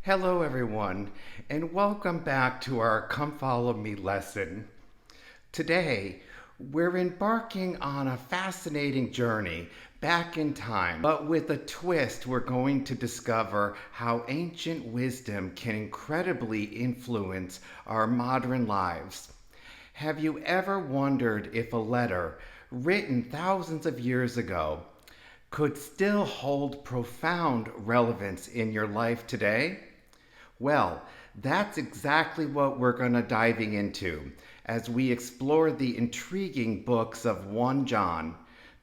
Hello, everyone, and welcome back to our Come Follow Me lesson. Today, we're embarking on a fascinating journey back in time, but with a twist, we're going to discover how ancient wisdom can incredibly influence our modern lives. Have you ever wondered if a letter written thousands of years ago could still hold profound relevance in your life today? Well, that's exactly what we're going to diving into as we explore the intriguing books of 1 John,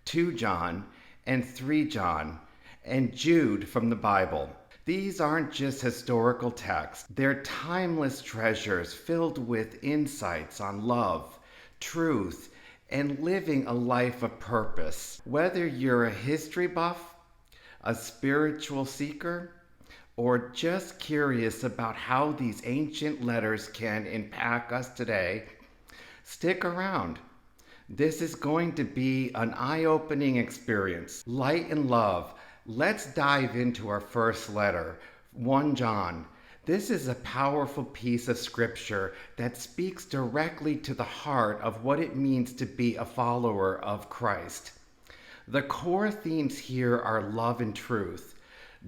2 John, and 3 John, and Jude from the Bible. These aren't just historical texts, they're timeless treasures filled with insights on love, truth, and living a life of purpose. Whether you're a history buff, a spiritual seeker, or just curious about how these ancient letters can impact us today, stick around. This is going to be an eye opening experience. Light and love. Let's dive into our first letter, 1 John. This is a powerful piece of scripture that speaks directly to the heart of what it means to be a follower of Christ. The core themes here are love and truth.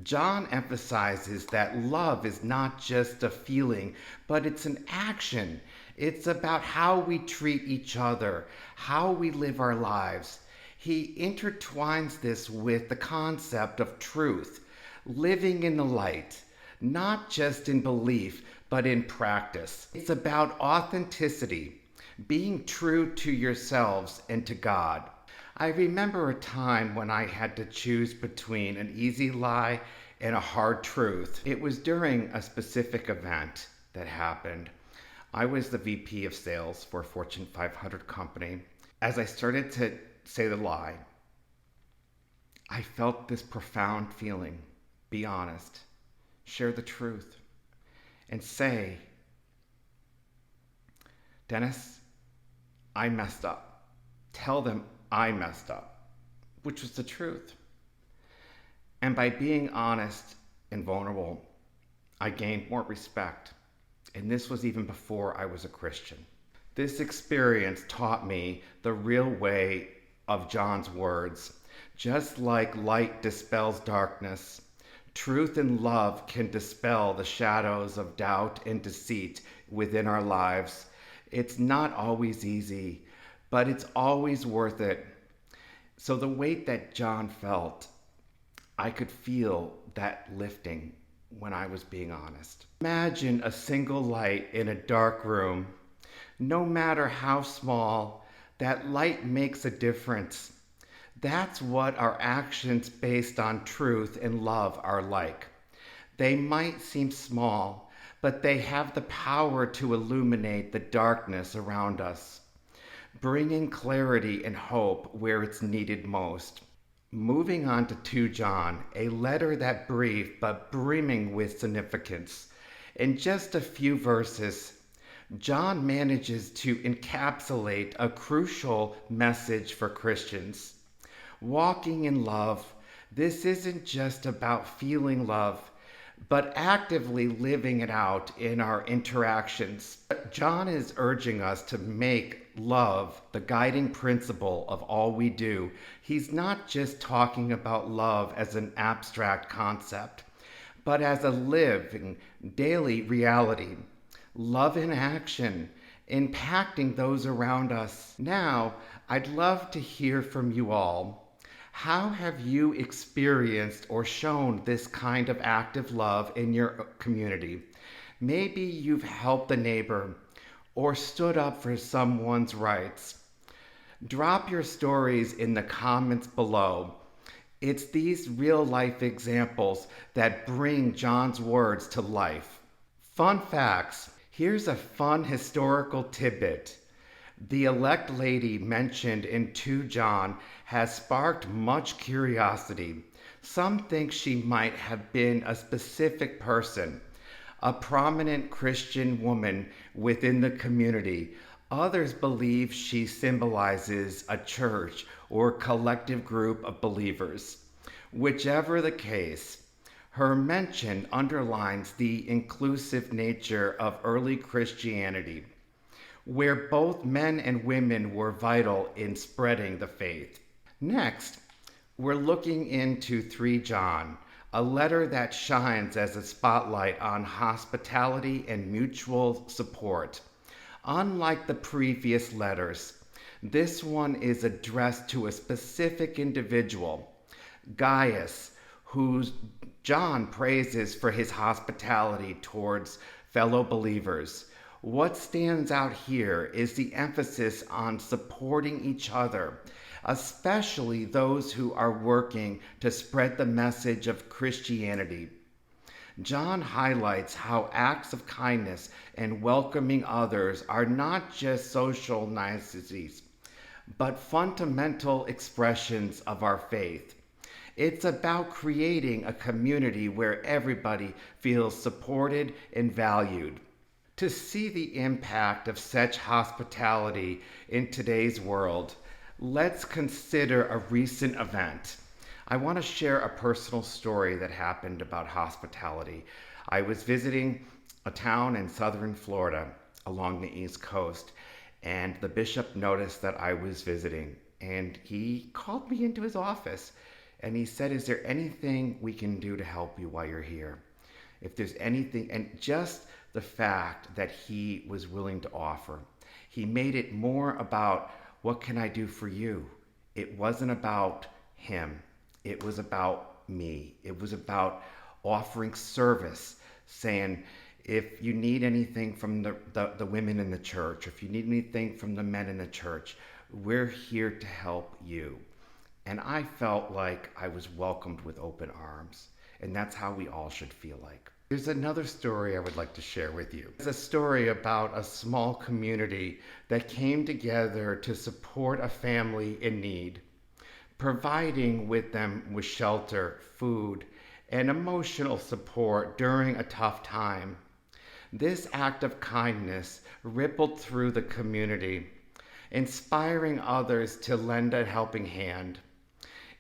John emphasizes that love is not just a feeling, but it's an action. It's about how we treat each other, how we live our lives. He intertwines this with the concept of truth, living in the light, not just in belief, but in practice. It's about authenticity, being true to yourselves and to God. I remember a time when I had to choose between an easy lie and a hard truth. It was during a specific event that happened. I was the VP of sales for a Fortune 500 company. As I started to say the lie, I felt this profound feeling. Be honest, share the truth, and say, Dennis, I messed up. Tell them I messed up, which was the truth. And by being honest and vulnerable, I gained more respect. And this was even before I was a Christian. This experience taught me the real way of John's words. Just like light dispels darkness, truth and love can dispel the shadows of doubt and deceit within our lives. It's not always easy, but it's always worth it. So the weight that John felt, I could feel that lifting when I was being honest. Imagine a single light in a dark room. No matter how small, that light makes a difference. That's what our actions based on truth and love are like. They might seem small, but they have the power to illuminate the darkness around us, bringing clarity and hope where it's needed most. Moving on to 2 John, a letter that brief but brimming with significance. In just a few verses, John manages to encapsulate a crucial message for Christians. Walking in love, this isn't just about feeling love, but actively living it out in our interactions. John is urging us to make love the guiding principle of all we do. He's not just talking about love as an abstract concept, but as a living daily reality. Love in action, impacting those around us. Now, I'd love to hear from you all. How have you experienced or shown this kind of active love in your community? Maybe you've helped a neighbor or stood up for someone's rights. Drop your stories in the comments below. It's these real life examples that bring John's words to life. Fun facts. Here's a fun historical tidbit. The elect lady mentioned in 2 John has sparked much curiosity. Some think she might have been a specific person, a prominent Christian woman within the community. Others believe she symbolizes a church or collective group of believers. Whichever the case, Her mention underlines the inclusive nature of early Christianity, where both men and women were vital in spreading the faith. Next, we're looking into 3 John, a letter that shines as a spotlight on hospitality and mutual support. Unlike the previous letters, this one is addressed to a specific individual, Gaius, who John praises for his hospitality towards fellow believers. What stands out here is the emphasis on supporting each other, especially those who are working to spread the message of Christianity. John highlights how acts of kindness and welcoming others are not just social niceties, but fundamental expressions of our faith. It's about creating a community where everybody feels supported and valued. To see the impact of such hospitality in today's world, let's consider a recent event. I want to share a personal story that happened about hospitality. I was visiting a town in southern Florida along the East Coast, and the bishop noticed that I was visiting, and he called me into his office, and he said, "Is there anything we can do to help you while you're here? If there's anything," and just the fact that he was willing to offer. He made it more about, what can I do for you? It wasn't about him. It was about me. It was about offering service, saying, if you need anything from the women in the church, if you need anything from the men in the church, we're here to help you. And I felt like I was welcomed with open arms. And that's how we all should feel like. There's another story I would like to share with you. It's a story about a small community that came together to support a family in need, providing with them with shelter, food, and emotional support during a tough time. This act of kindness rippled through the community, inspiring others to lend a helping hand.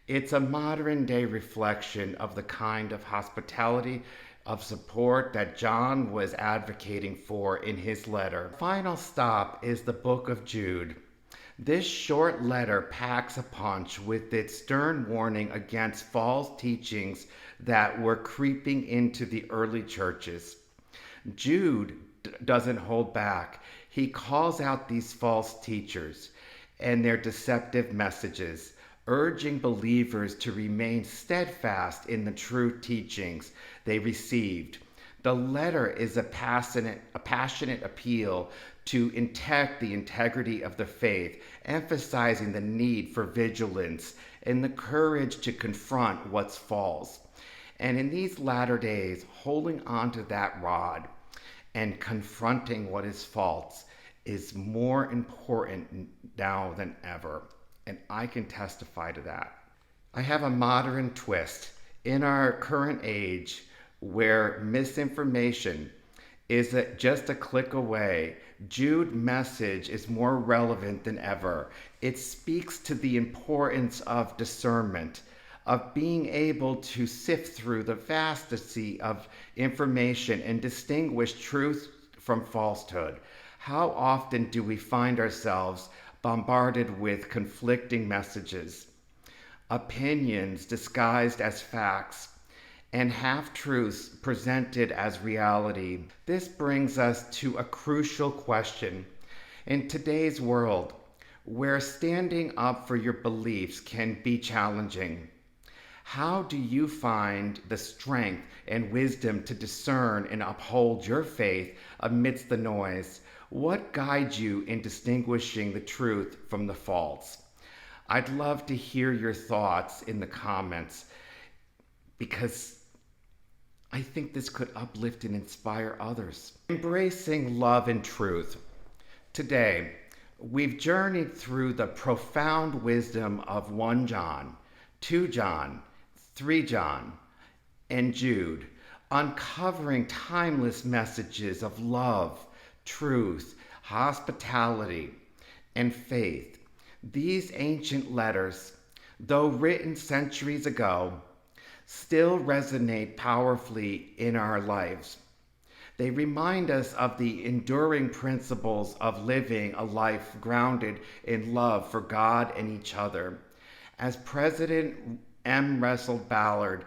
It's a modern day reflection of the kind of hospitality of support that John was advocating for in his letter. Final stop is the book of Jude. This short letter packs a punch with its stern warning against false teachings that were creeping into the early churches. Jude doesn't hold back. He calls out these false teachers and their deceptive messages, urging believers to remain steadfast in the true teachings they received. The letter is a passionate appeal to protect the integrity of the faith, emphasizing the need for vigilance and the courage to confront what's false. And in these latter days, holding on to that rod and confronting what is false is more important now than ever. And I can testify to that. I have a modern twist. In our current age, where misinformation is just a click away, Jude's message is more relevant than ever. It speaks to the importance of discernment, of being able to sift through the vastity of information and distinguish truth from falsehood. How often do we find ourselves bombarded with conflicting messages, opinions disguised as facts, and half-truths presented as reality? This brings us to a crucial question. In today's world, where standing up for your beliefs can be challenging, how do you find the strength and wisdom to discern and uphold your faith amidst the noise? What guides you in distinguishing the truth from the false? I'd love to hear your thoughts in the comments, because I think this could uplift and inspire others. Embracing love and truth. Today, we've journeyed through the profound wisdom of 1 John, 2 John, 3 John, and Jude, uncovering timeless messages of love, truth, hospitality, and faith. These ancient letters, though written centuries ago, still resonate powerfully in our lives. They remind us of the enduring principles of living a life grounded in love for God and each other. As President M. Russell Ballard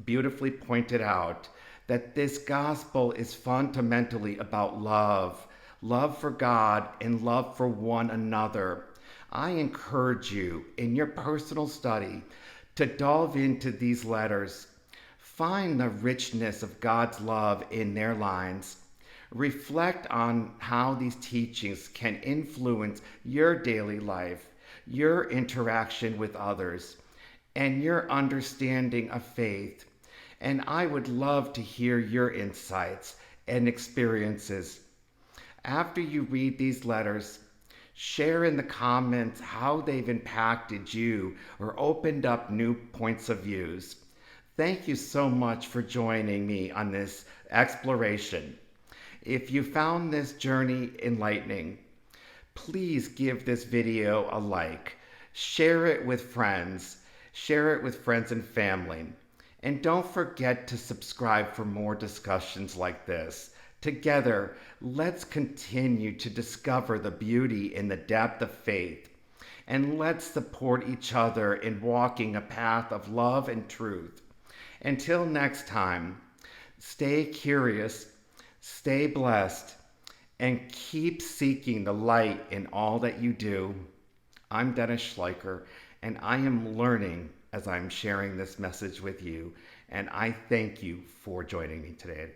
beautifully pointed out, that this gospel is fundamentally about love, love for God and love for one another. I encourage you in your personal study to delve into these letters. Find the richness of God's love in their lines. Reflect on how these teachings can influence your daily life, your interaction with others, and your understanding of faith. And I would love to hear your insights and experiences. After you read these letters, share in the comments how they've impacted you or opened up new points of views. Thank you so much for joining me on this exploration. If you found this journey enlightening, please give this video a like, share it with friends and family, and don't forget to subscribe for more discussions like this. Together, let's continue to discover the beauty in the depth of faith, and let's support each other in walking a path of love and truth. Until next time, stay curious, stay blessed, and keep seeking the light in all that you do. I'm Dennis Schleicher, and I am learning as I'm sharing this message with you, and I thank you for joining me today.